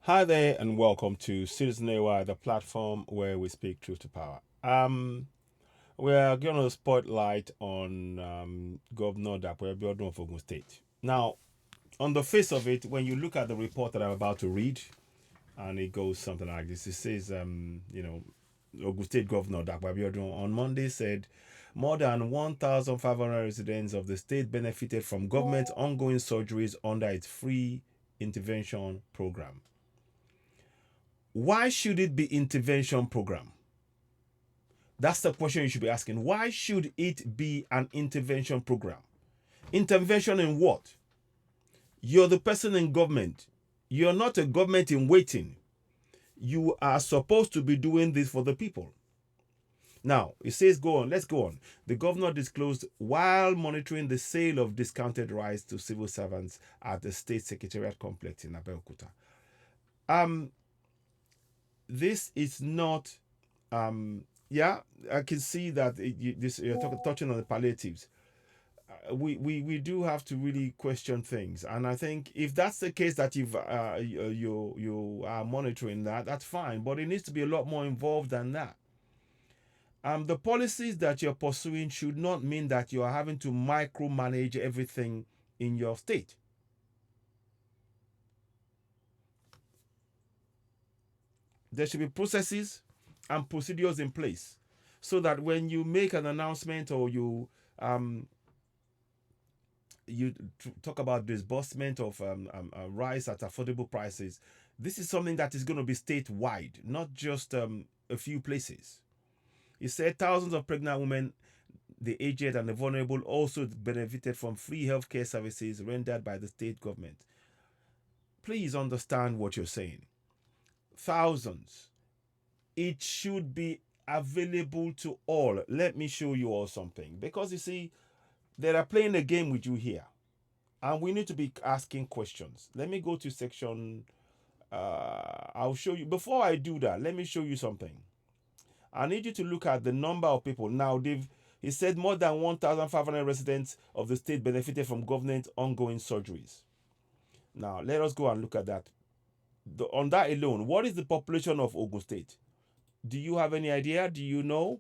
Hi there, and welcome to Citizen AY, the platform where we speak truth to power. We're going to spotlight on Governor Dapo Abiodun of Ogun State. Now, on the face of it, when you look at the report that I'm about to read, and it goes something like this, it says, Ogun State Governor Dapo Abiodun on Monday said more than 1,500 residents of the state benefited from government's ongoing surgeries under its free intervention program. Why should it be intervention program? That's the question you should be asking. Why should it be an intervention program? Intervention in what? You're the person in government. You're not a government in waiting. You are supposed to be doing this for the people. Now, it says go on. Let's go on. The governor disclosed while monitoring the sale of discounted rice to civil servants at the state secretariat complex in Abeokuta. This is not yeah, I can see that you're touching on the palliatives. We do have to really question things, and I think if that's the case that you are monitoring that, that's fine. But it needs to be a lot more involved than that. The policies that you're pursuing should not mean that you are having to micromanage everything in your state. There should be processes and procedures in place so that when you make an announcement or um, you talk about disbursement of rice at affordable prices, this is something that is going to be statewide, not just a few places. He said thousands of pregnant women, the aged, and the vulnerable also benefited from free healthcare services rendered by the state government. Please understand what you're saying. Thousands. It should be available to all. Let me show you all something. Because you see, they are playing a game with you here. And we need to be asking questions. Let me go to section. I'll show you. Before I do that, let me show you something. I need you to look at the number of people. Now, he said more than 1,500 residents of the state benefited from government ongoing surgeries. Now, let us go and look at that. On that alone, what is the population of Ogun State? Do you have any idea? Do you know?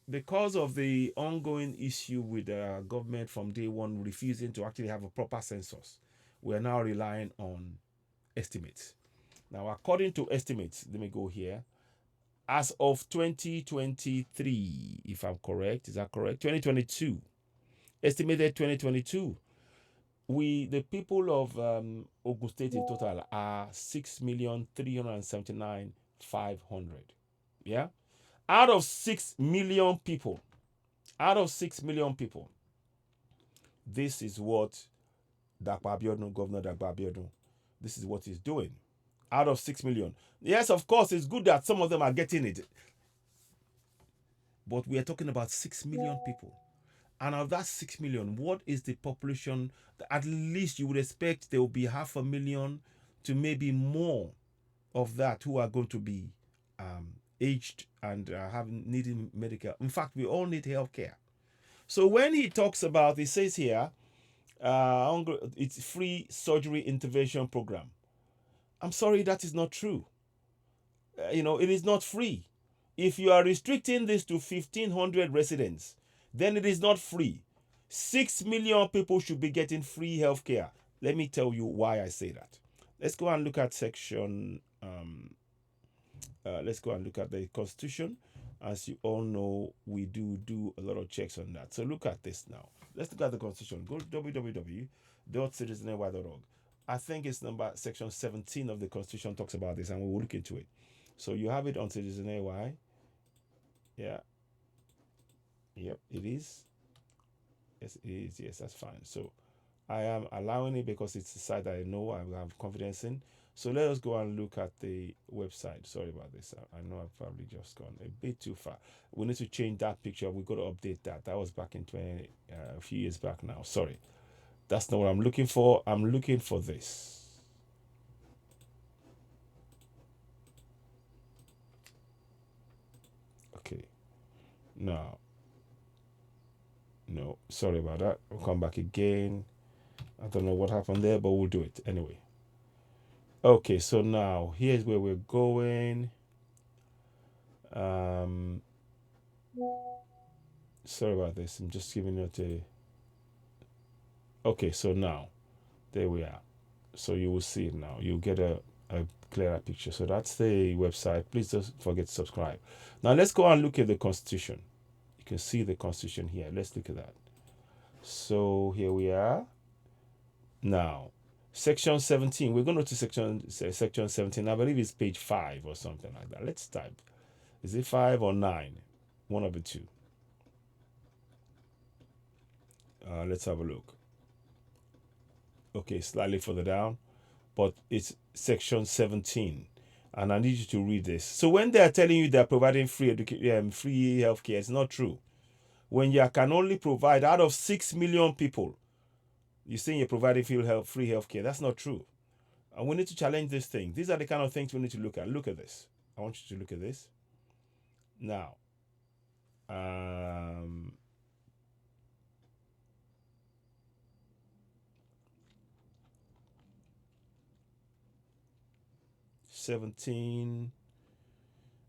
Because of the ongoing issue with the government from day one refusing to actually have a proper census, we are now relying on estimates. Now, according to estimates, let me go here. As of 2023, if I'm correct, is that correct? 2022, estimated 2022, the people of Ogun State in total are 6,379,500. Yeah, out of 6 million people, this is what Governor Dapo Abiodun, this is what he's doing. Out of 6 million. Yes, of course, it's good that some of them are getting it. But we are talking about 6 million people. And of that 6 million, what is the population? At least you would expect there will be 500,000 to maybe more of that who are going to be aged and needing medical. In fact, we all need health care. So when he talks about, he says here, it's free surgery intervention program. I'm sorry, that is not true. It is not free. If you are restricting this to 1,500 residents, then it is not free. 6 million people should be getting free healthcare. Let me tell you why I say that. Let's go and look at section. Let's go and look at the Constitution. As you all know, we do a lot of checks on that. So look at this now. Let's look at the Constitution. Go to www.citizenny.org. I think it's section 17 of the Constitution talks about this, and we will look into it. So you have it on Citizen AY. Yeah. Yep, it is. Yes, it is. Yes, that's fine. So I am allowing it because it's the site that I know I have confidence in. So let us go and look at the website. Sorry about this. I know I've probably just gone a bit too far. We need to change that picture. We've got to update that. That was back in a few years back now. Sorry. That's not what I'm looking for. I'm looking for this. Okay. Now, no, sorry about that. We'll come back again. I don't know what happened there, but we'll do it anyway. Okay, so now here's where we're going. Um, sorry about this. I'm just giving it a. Okay, so now there we are. So you will see it now. You'll get a clearer picture. So that's the website. Please don't forget to subscribe. Now let's go and look at the Constitution. You can see the Constitution here. Let's look at that. So here we are. Now, section 17. We're going to section 17. I believe it's page 5 or something like that. Let's type. Is it 5 or 9? One of the two. Let's have a look. Okay, slightly further down, but it's section 17. And I need you to read this. So when they are telling you they're providing free free healthcare, it's not true. When you can only provide out of 6 million people, you're saying you're providing free healthcare. That's not true. And we need to challenge this thing. These are the kind of things we need to look at. Look at this. I want you to look at this. Now, 17,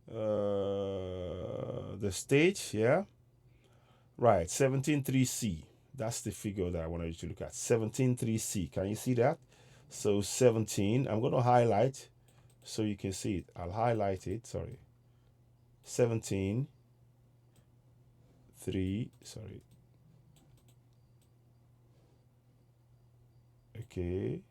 the state, yeah, right, 17.3c. That's the figure that I wanted you to look at. 17.3c. Can you see that? So 17, I'm going to highlight so you can see it. I'll highlight it. Sorry. 17.3. Sorry. Okay.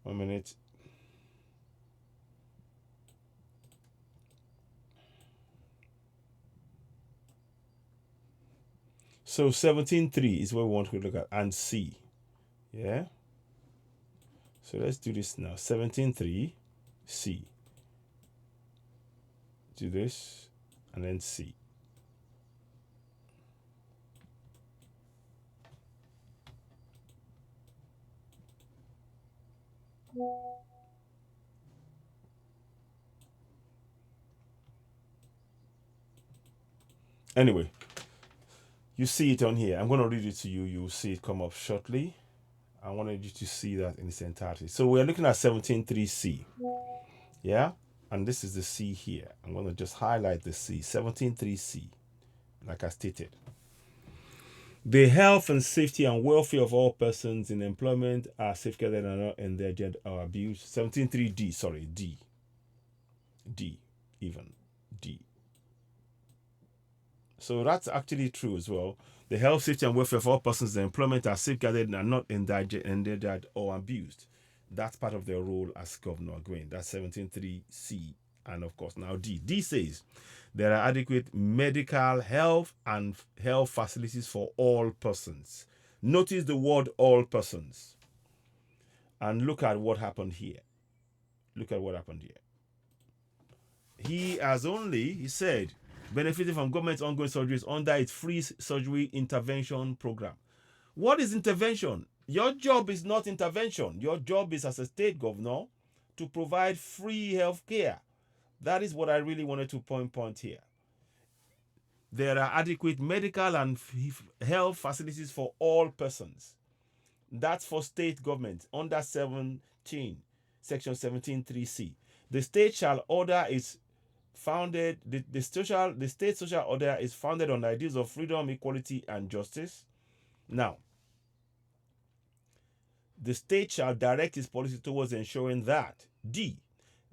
One minute. So 17.3 is what we want to look at and see. Yeah. So let's do this now. 17.3 C. Do this and then C. Anyway, you see it on here. I'm going to read it to you. You'll see it come up shortly. I wanted you to see that in its entirety. So we're looking at 17.3C. Yeah? And this is the C here. I'm going to just highlight the C. 17.3C, like I stated. The health and safety and welfare of all persons in employment are safeguarded and not endangered or abused. 17.3D, sorry, D. D, even. D. So that's actually true as well. The health, safety, and welfare of all persons in employment are safeguarded and are not endangered or abused. That's part of their role as governor again. That's 17.3C. And of course, now D. D says there are adequate medical, health, and health facilities for all persons. Notice the word all persons. And look at what happened here. Look at what happened here. He said, benefiting from government's ongoing surgeries under its free surgery intervention program. What is intervention? Your job is not intervention. Your job is as a state governor to provide free health care. That is what I really wanted to point here. There are adequate medical and health facilities for all persons. That's for state government under 17, section 17.3c. The state shall order its founded the state social order is founded on ideas of freedom, equality, and justice. Now, the state shall direct its policy towards ensuring that D,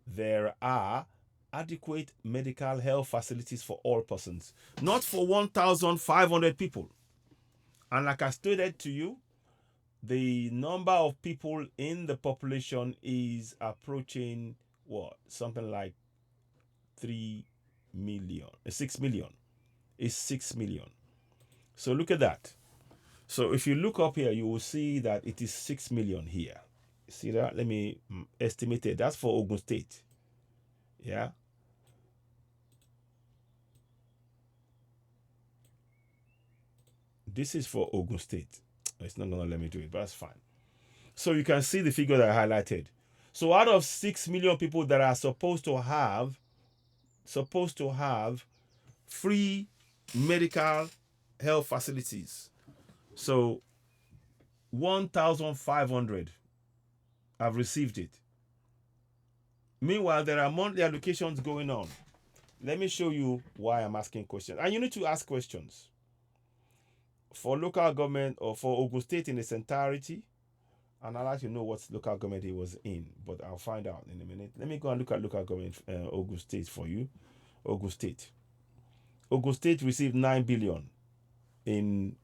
there are adequate medical health facilities for all persons, not for 1,500 people. And like I stated to you, the number of people in the population is approaching what? Something like 3 million, 6 million. It's 6 million. So look at that. So if you look up here, you will see that it is 6 million here. See that? Let me estimate it. That's for Ogun State. Yeah. This is for Ogun State. It's not going to let me do it, but that's fine. So you can see the figure that I highlighted. So out of 6 million people that are supposed to have free medical health facilities. So 1,500 have received it. Meanwhile, there are monthly allocations going on. Let me show you why I'm asking questions. And you need to ask questions. For local government or for Ogun State in its entirety, and I'd like to know what local government he was in, but I'll find out in a minute. Let me go and look at local government Ogun State for you. Ogun State. Ogun State received 9 billion in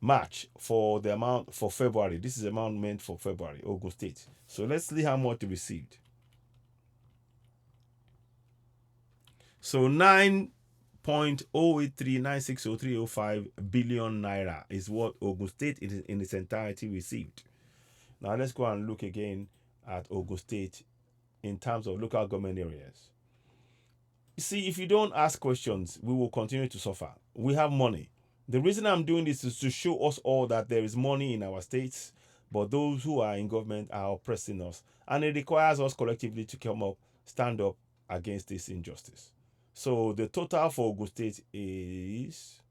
March for the amount for February. This is the amount meant for February, Ogun State. So let's see how much they received. So 9.0839600305 billion naira is what Ogun State in its entirety received. Now let's go and look again at Ogun State in terms of local government areas. You see, if you don't ask questions, we will continue to suffer. We have money. The reason I'm doing this is to show us all that there is money in our states, but those who are in government are oppressing us. And it requires us collectively to come up, stand up against this injustice. So the total for Ogun State is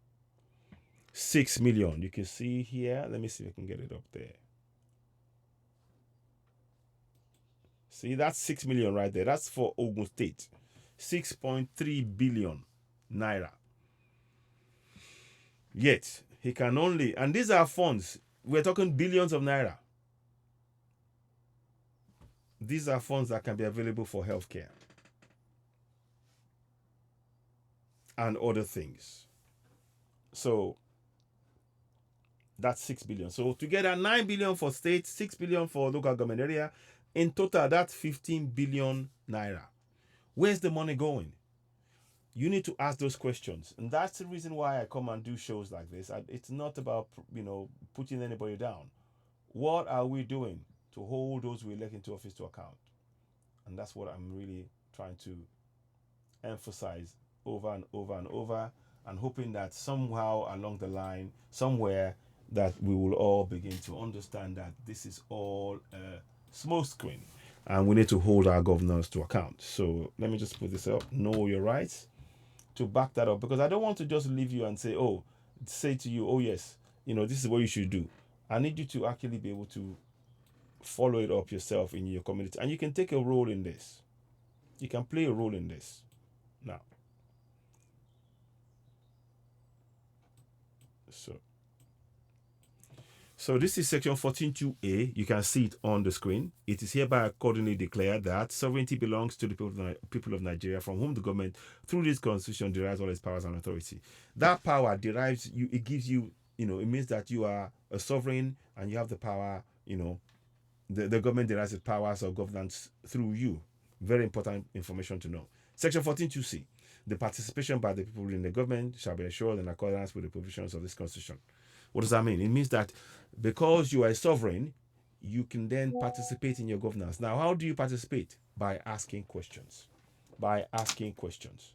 6 million. You can see here. Let me see if I can get it up there. See, that's 6 million right there. That's for Ogun State. 6.3 billion naira. Yet, he can only, and these are funds, we're talking billions of naira. These are funds that can be available for healthcare and other things. So, that's 6 billion. So, together, 9 billion for state, 6 billion for local government area. In total, that's 15 billion naira. Where's the money going? You need to ask those questions, and that's the reason why I come and do shows like this. It's not about putting anybody down. What are we doing to hold those we elect into office to account? And that's what I'm really trying to emphasize over and over and over, and hoping that somehow along the line, somewhere, that we will all begin to understand that this is all a smoke screen, and we need to hold our governors to account. So let me just put this up. Know your rights. To back that up, because I don't want to just leave you and say to you, oh yes, this is what you should do. I need you to actually be able to follow it up yourself in your community, and you can take a role in this. You can play a role in this. Now, so this is section 14.2a. You can see it on the screen. It is hereby accordingly declared that sovereignty belongs to the people of Nigeria, from whom the government, through this constitution, derives all its powers and authority. That power derives you. It gives you, it means that you are a sovereign and you have the power. The government derives its powers of governance through you. Very important information to know. Section 14.2c. The participation by the people in the government shall be assured in accordance with the provisions of this constitution. What does that mean? It means that because you are a sovereign, you can then participate in your governance. Now, how do you participate? By asking questions. By asking questions.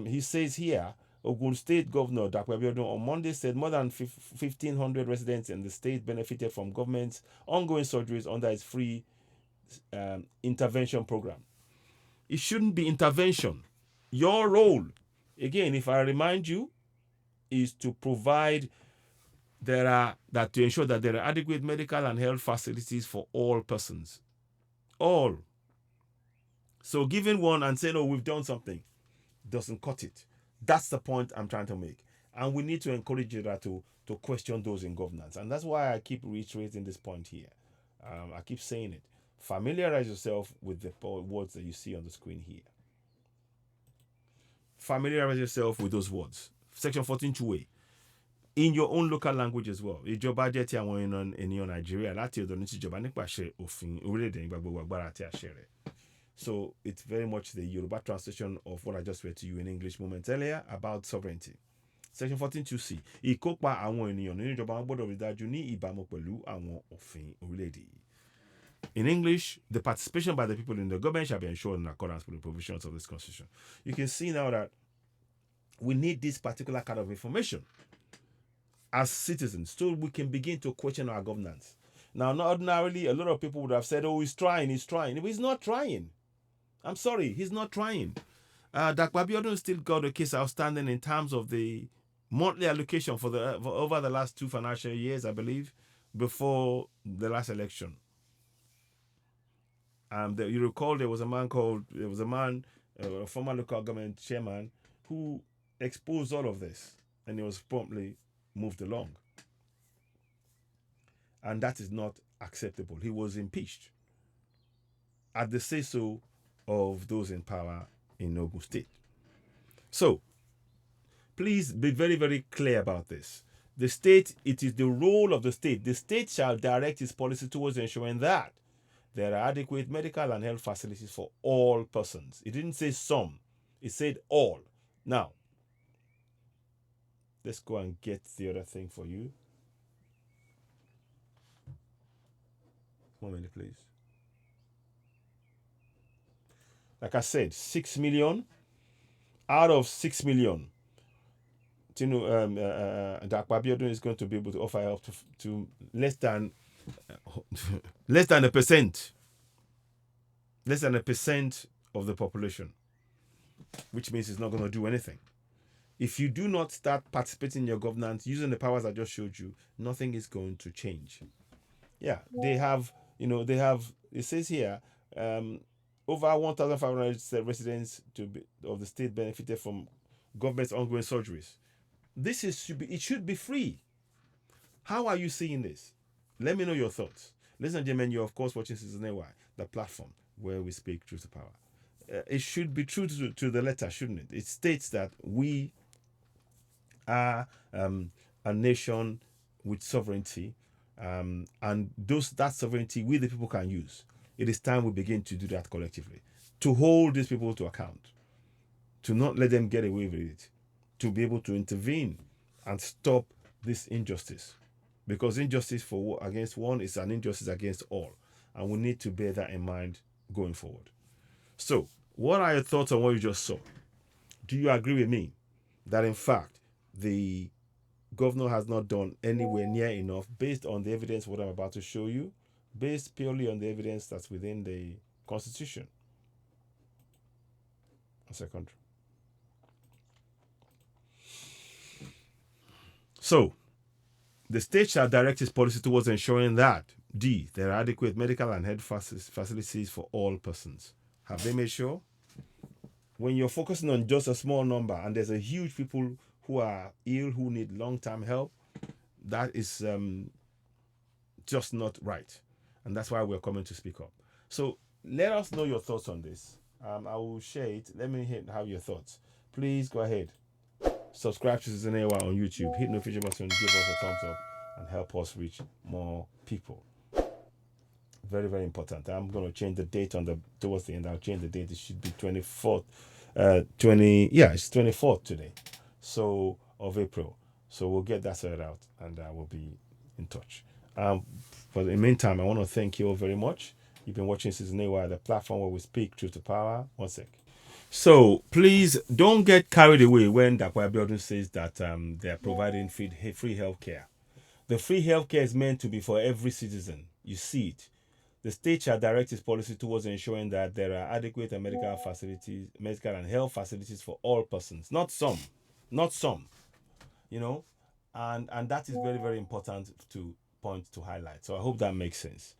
He says here, Ogun State Governor Dapo Abiodun on Monday said more than 1,500 residents in the state benefited from government's ongoing surgeries under its free intervention program. It shouldn't be intervention. Your role, again, if I remind you, is to provide to ensure that there are adequate medical and health facilities for all persons. All. So giving one and saying, we've done something, doesn't cut it. That's the point I'm trying to make. And we need to encourage you to question those in governance. And that's why I keep reiterating this point here. I keep saying it. Familiarize yourself with the words that you see on the screen here. Familiarize yourself with those words. Section 14.2a. In your own local language as well. Ìjọba jẹ́ ti àwọn ènìyàn Nàìjíríà láti ọ̀dọ̀ ní tìjọba nípasẹ̀ òfin orílẹ̀-èdè nígbà gbogbo agbára àti àṣẹ rẹ̀. So it's very much the Yoruba translation of what I just read to you in English moments earlier about sovereignty. Section 14.2c. Ìkópa àwọn ènìyàn nínú ìjọba wọn gbọ́dọ̀ rí dájú ní ìbámu pẹ̀lú àwọn òfin orílẹ̀-èdè. In English, the participation by the people in the government shall be ensured in accordance with the provisions of this constitution. You can see now that we need this particular kind of information as citizens, so we can begin to question our governance. Now, not ordinarily, a lot of people would have said, he's trying. But he's not trying. I'm sorry, he's not trying. Dapo Abiodun still got a case outstanding in terms of the monthly allocation for over the last 2 financial years, I believe, before the last election. You recall there was a man, a former local government chairman, who exposed all of this, and he was promptly moved along. And that is not acceptable. He was impeached at the say-so of those in power in Ogun State. So, please be very, very clear about this. The state, it is the role of the state. The state shall direct its policy towards ensuring that there are adequate medical and health facilities for all persons. It didn't say some, it said all. Now, let's go and get the other thing for you. 1 minute, please. Like I said, 6 million out of 6 million. Dr. Abiodun is going to be able to offer help to less than a percent. Less than a percent of the population, which means it's not going to do anything. If you do not start participating in your governance using the powers I just showed you, nothing is going to change. Yeah, they have, it says here, over 1,500 residents of the state benefited from government's ongoing surgeries. It should be free. How are you seeing this? Let me know your thoughts. Ladies and gentlemen, you're of course watching Citizen AY, the platform where we speak truth to power. It should be true to the letter, shouldn't it? It states that we are a nation with sovereignty, and that sovereignty we the people can use. It is time we begin to do that collectively, to hold these people to account, to not let them get away with it, to be able to intervene and stop this injustice. Because injustice against one is an injustice against all. And we need to bear that in mind going forward. So, what are your thoughts on what you just saw? Do you agree with me that in fact the governor has not done anywhere near enough based on the evidence what I'm about to show you, based purely on the evidence that's within the Constitution? A second. So, the state shall direct its policy towards ensuring that D, there are adequate medical and health facilities for all persons. Have they made sure? When you're focusing on just a small number and there's a huge people who are ill, who need long-term help, that is just not right. And that's why we're coming to speak up. So let us know your thoughts on this. I will share it. Let me have your thoughts. Please go ahead. Subscribe to Citizen AY on YouTube. Hit the notification button, give us a thumbs up, and help us reach more people. Very, very important. I'm going to change the date towards the end. I'll change the date. It should be 24th. It's 24th today. So, of April. So we'll get that sorted out and we'll be in touch. For the meantime, I want to thank you all very much. You've been watching Citizen AY, the platform where we speak truth to power. 1 sec. So please don't get carried away when Dr. Abiodun says that they are providing free healthcare. The free healthcare is meant to be for every citizen. You see it. The state shall direct its policy towards ensuring that there are adequate medical and health facilities for all persons, not some, and that is very, very important to highlight. So I hope that makes sense.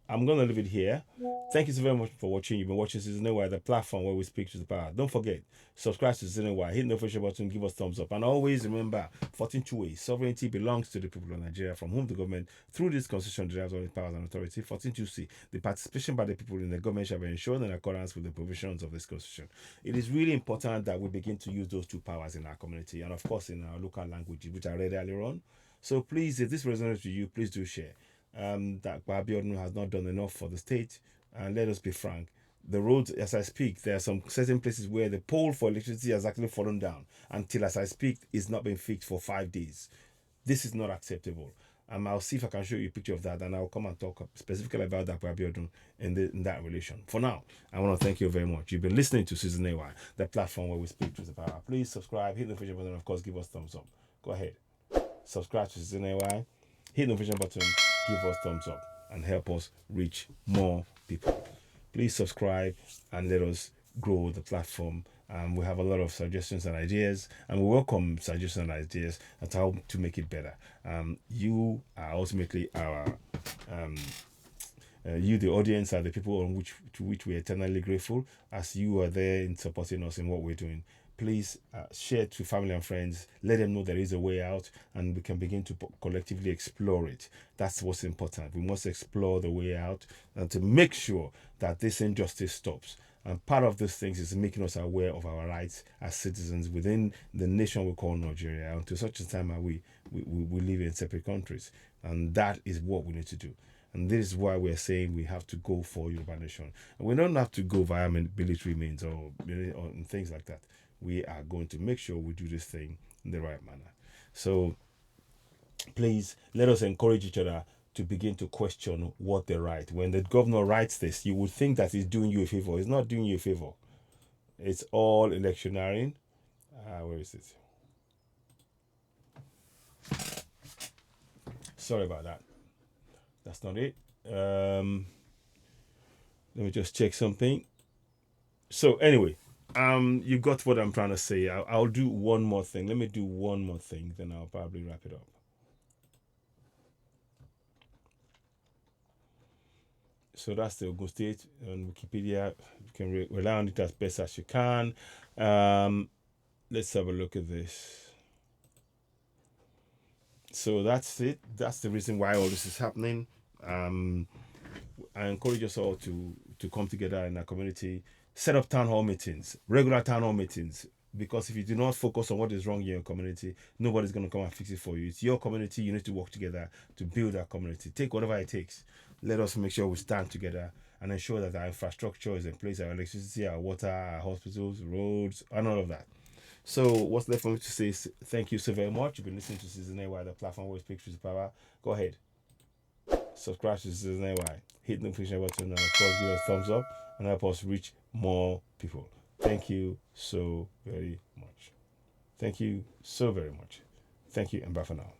I'm going to leave it here. Thank you so very much for watching. You've been watching Citizen AY, the platform where we speak to the power. Don't forget, subscribe to Citizen AY, hit the notification button, give us thumbs up. And always remember, 14 ways. Sovereignty belongs to the people of Nigeria, from whom the government, through this constitution, derives all its powers and authority. 14.2c, the participation by the people in the government shall be ensured in accordance with the provisions of this constitution. It is really important that we begin to use those two powers in our community and, of course, in our local language, which I read earlier on. So please, if this resonates with you, please do share. That Abiodun has not done enough for the state, and let us be frank, the roads, as I speak, there are some certain places where the pole for electricity has actually fallen down until, as I speak, it's not been fixed for 5 days. This is not acceptable. I'll see if I can show you a picture of that, and I'll come and talk specifically about that Abiodun in that relation. For now, I want to thank you very much. You've been listening to Citizen AY, the platform where we speak to the power. Please subscribe, hit the notification button, and of course, give us thumbs up. Go ahead, subscribe to Citizen AY, hit the notification button, give us thumbs up, and help us reach more people. Please subscribe and let us grow the platform We have a lot of suggestions and ideas, and we welcome suggestions and ideas on how to make it better. You are ultimately our you, the audience, are the people on which to which we are eternally grateful, as you are there in supporting us in what we're doing. Please share to family and friends. Let them know there is a way out, and we can begin to collectively explore it. That's what's important. We must explore the way out and to make sure that this injustice stops. And part of these things is making us aware of our rights as citizens within the nation we call Nigeria. Until such a time, we live in separate countries, and that is what we need to do. And this is why we're saying we have to go for Yoruba Nation. And we don't have to go via military means or things like that. We are going to make sure we do this thing in the right manner. So please let us encourage each other to begin to question what they write. When the governor writes this, you would think that he's doing you a favor. He's not doing you a favor. It's all electioneering. Where is it? Sorry about that. That's not it. Let me just check something. So anyway, you got what I'm trying to say. I'll do one more thing. Let me do one more thing, then I'll probably wrap it up. So that's the Ogun State on Wikipedia. You can rely on it as best as you can. Let's have a look at this. So that's it. That's the reason why all this is happening. I encourage us all to come together in our community, set up town hall meetings, regular town hall meetings. Because if you do not focus on what is wrong in your community, nobody's going to come and fix it for you. It's your community. You need to work together to build our community. Take whatever it takes. Let us make sure we stand together and ensure that our infrastructure is in place, our electricity, our water, our hospitals, roads, and all of that. So what's left for me to say is thank you so very much. You've been listening to Season AY, the platform where we speak truth to power. Go ahead. Subscribe to Season AY. Hit the notification button and of course give us a thumbs up and help us reach more people. Thank you so very much. Thank you so very much. Thank you and bye for now.